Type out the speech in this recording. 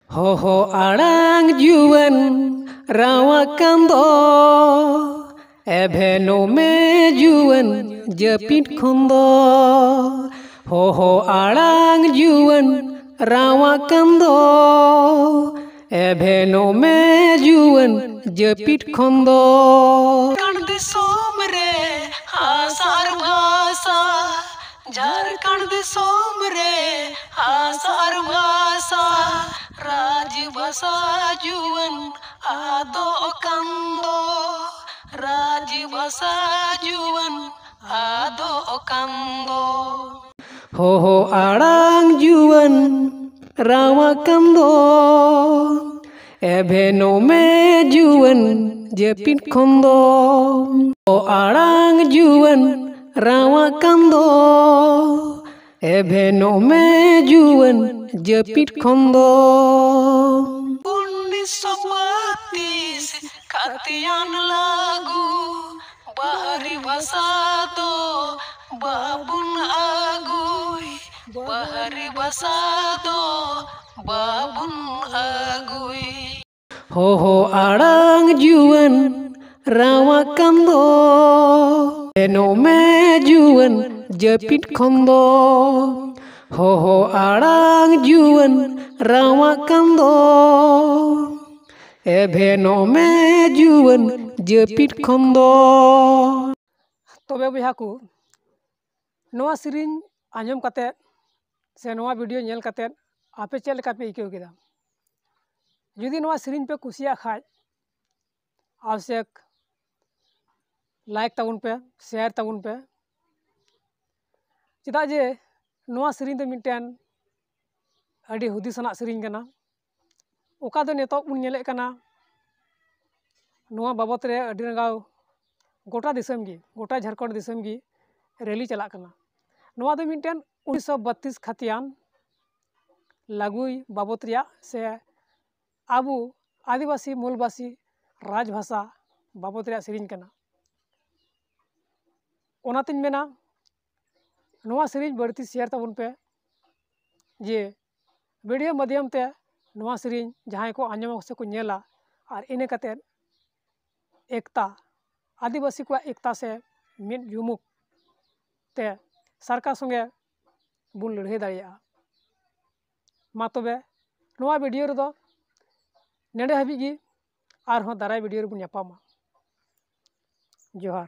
Hoho arang juan rawakando ebheno me juan japit khondo. Hoho arang juan rawakando ebheno me juan japit khondo. Somre hasar bhasa Jharkhand सोमरे हासार भाषा राज भाषा जुवन आदो कंदो राज भाषा जुवन आदो कंदो हो आड़ांग जुवन रावा कंदो एभेनो में जुवन जेपिट खोंदो हो आड़ांग जुवन रावा कंदो एभेनो में जुवन जपिट खोंदो 1932 खातियान लागू बाहरी भाषा दो बाबुन आगुई बाहरी भाषा दो बाबुन आगुई हो आड़ांग जुवन रावा कंदो एनो में जुवन जपिट खोंदो हो आड़ांग जुवन रावा कंदो एभेनो में जुवन जपिट खोंदो। तबे बया को नवा सिरिन आंजम कते से नवा वीडियो नेल कते आपे चेक लेका पे इक्यो केदा जुदी नवा सिरिन पे कुसिया खाय आवश्यक लाइक ताबुन पे शेयर ताबुन पे चेदा जे नवा सिरिन दो मिटन अडी हुदिसना सिरिन कना ओका दो नेतो बुन नेले कना नवा बाबत रे अडी रंगाव गोटा दिसम गी गोटा झारखंड दिसम गी रैली चला कना नवा दो मिटन 1932 खातियान लागुई बाबत रिया से आबू आदिवासी मूलवासी राजभाषा बाबत रिया सिरिन कना ओनातिन मेना नवा सिरिन बढ़ती शेयर ताबुन पे जे वीडियो माध्यम ते नवा सिरिन जहां को आंजम से को नेला और इने कते एकता आदिवासी को एकता से मिट जुमुक ते सरकार संगे बुन लड़े दाड़िया मा तबे नवा वीडियो रे दो नेडे हाबी गी आर हो दाराय वीडियो रे बुन यापामा जोहार।